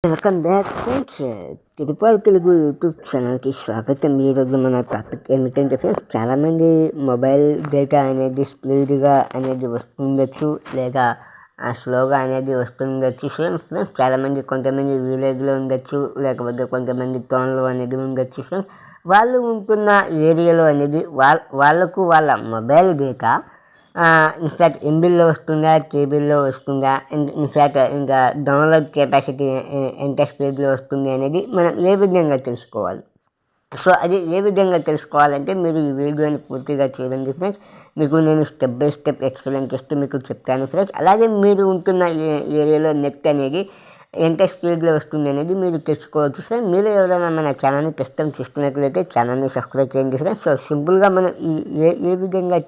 Welcome back friends, Tirupati Telugu YouTube ఛానల్కి స్వాగతం. ఈరోజు మన టాపిక్ ఏమిటంటే ఫ్రెండ్స్, చాలామంది మొబైల్ డేటా అనేది స్పీడ్గా అనేది వస్తుండొచ్చు, లేదా స్లోగా అనేది వస్తుండొచ్చు ఫ్రెండ్స్. చాలామంది కొంతమంది విలేజ్లో ఉండొచ్చు, లేకపోతే కొంతమంది టౌన్లో అనేది ఉండొచ్చు ఫ్రెండ్స్. వాళ్ళు ఉంటున్న ఏరియాలో అనేది వాళ్ళకు వాళ్ళ మొబైల్ డేటా ఇన్ఫ్యాక్ట్ ఎంబీల్లో వస్తుందా, కేబీల్లో వస్తుందా, ఇన్ఫ్యాక్ట్ ఇంకా డౌన్లోడ్ కెపాసిటీ ఎంత స్పీడ్లో వస్తుంది అనేది మనం ఏ విధంగా తెలుసుకోవాలి. సో అది ఏ విధంగా తెలుసుకోవాలంటే మీరు ఈ వీడియోని పూర్తిగా చూడండి ఫ్రెండ్స్. మీకు నేను స్టెప్ బై స్టెప్ ఎక్స్ప్లెయిన్ చేస్తూ మీకు చెప్తాను ఫ్రెండ్స్. అలాగే మీరు ఉంటున్న ఏరియాలో నెట్ అనేది ఎంత స్పీడ్లో వస్తుంది అనేది మీరు తెలుసుకోవచ్చు ఫ్రెండ్స్. మీరు ఎవరైనా మన ఛానల్ని ప్రస్తుతం చూస్తున్నట్లయితే ఛానల్ని సబ్స్క్రైబ్ చేయండి ఫ్రెండ్స్. సో సింపుల్గా మనం ఏ విధంగా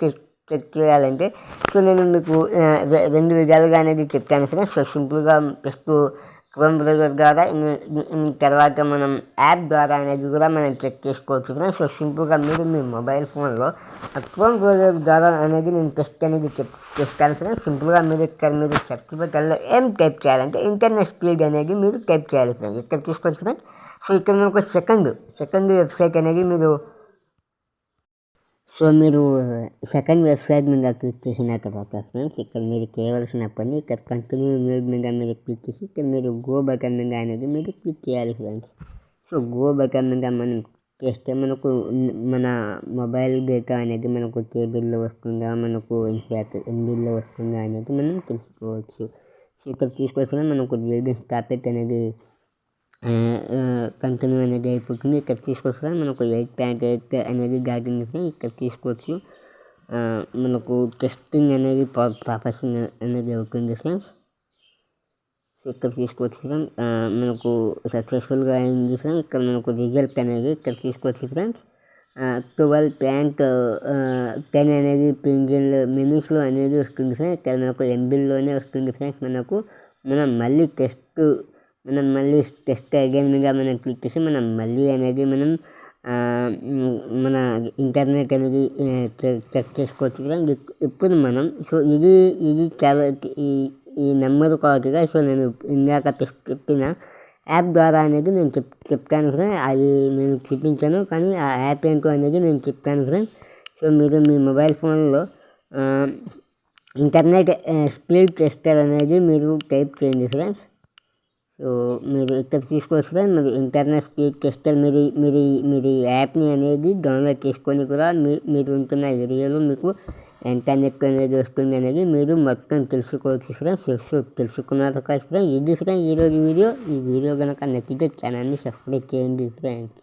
చెక్ చేయాలంటే, సో నేను మీకు రెండు విధాలుగా అనేది చెప్తాను ఫ్రెండ్స్. సో సింపుల్గా ఫస్ట్ క్రోమ్ బ్రౌజర్ ద్వారా, తర్వాత మనం యాప్ ద్వారా అనేది కూడా మనం చెక్ చేసుకోవచ్చు ఫ్రెండ్స్. సో సింపుల్గా మీరు మీ మొబైల్ ఫోన్లో క్రోమ్ బ్రౌజర్ ద్వారా అనేది నేను టెస్ట్ అనేది చేస్తాను ఫ్రెండ్స్. సింపుల్గా మీరు ఇక్కడ మీరు సెర్చ్ బటన్లో ఏం టైప్ చేయాలంటే ఇంటర్నెట్ స్పీడ్ అనేది మీరు టైప్ చేయాలి ఫ్రెండ్స్. ఇక్కడ చూసుకోవచ్చు ఫ్రెండ్స్. సో ఇక్కడ మనకు సెకండ్ వెబ్సైట్ అనేది మీరు సెకండ్ వెబ్సైట్ మీద క్లిక్ చేసిన తర్వాత ఫ్రెండ్స్, ఇక్కడ మీరు చేయవలసిన పని, ఇక్కడ కంటిన్యూ మీద మీరు క్లిక్ చేసి ఇక్కడ మీరు గో బటన్ మీద అనేది మీరు క్లిక్ చేయాలి ఫ్రెండ్స్. సో గో బటన్ మీద మనం చేస్తే మనకు మన మొబైల్ డేటా అనేది మనకు కేబుల్లో వస్తుందా, మనకు ఇన్ఫ్యాక్ట్ ఎంబీల్లో వస్తుందా అనేది మనం తెలుసుకోవచ్చు. సో ఇక్కడ చూసుకొచ్చిన మనకు రీడింగ్ టాపిక్ అనేది కంటిన్యూ అనేది అయిపోతుంది. ఇక్కడ తీసుకోవచ్చు మనకు 8.8 అనేది దాటింది. ఇక్కడ తీసుకోవచ్చు మనకు టెస్టింగ్ అనేది ప్రాసెసింగ్ అనేది అవుతుంది ఫ్రెండ్స్. సో ఇక్కడ తీసుకోవచ్చు ఫ్రెండ్స్, మనకు సక్సెస్ఫుల్గా అయింది ఫ్రెండ్స్. ఇక్కడ మనకు రిజల్ట్ అనేది ఇక్కడ తీసుకోవచ్చు ఫ్రెండ్స్. 12.10 అనేది పింగిల్ మినిట్స్లో అనేది వస్తుంది ఫ్రెండ్స్. ఇక్కడ మనకు ఎంబీల్లోనే వస్తుంది ఫ్రెండ్స్. మనం మళ్ళీ టెస్ట్ అగైన్ మీద మనం క్లిక్ చేసి మనం మళ్ళీ అనేది మన ఇంటర్నెట్ అనేది చెక్ చేసుకోవచ్చు కదా. ఇప్పుడు మనం సో ఇది చాలా ఈ నెంబర్ కావచ్చుగా. సో నేను ఇందాక చెప్పిన యాప్ ద్వారా అనేది నేను చెప్తాను ఫ్రెండ్. అది నేను చూపించాను, కానీ ఆ యాప్ ఏంటో అనేది నేను చెప్తాను ఫ్రెండ్. సో మీరు మీ మొబైల్ ఫోన్లో ఇంటర్నెట్ స్పీడ్ టెస్టర్ అనేది మీరు టైప్ చేయండి ఫ్రెండ్స్. సో మీరు ఇక్కడ తీసుకోవచ్చు ఫ్రెండ్. మీరు ఇంటర్నెట్ స్పీడ్ టెస్టర్ మీరు యాప్ని అనేది డౌన్లోడ్ చేసుకొని కూడా మీరు ఉంటున్న ఏరియాలో మీకు ఎంత నెట్ అనేది వస్తుంది అనేది మీరు మొత్తం తెలుసుకోవచ్చు ఫ్రెండ్స్. తెలుసుకున్నారు కదా ఫ్రెండ్. ఇది ఫ్రెండ్ ఈరోజు వీడియో. ఈ వీడియో కనుక నచ్చితే ఛానల్ని సబ్స్క్రైబ్ చేయండి ఫ్రెండ్స్.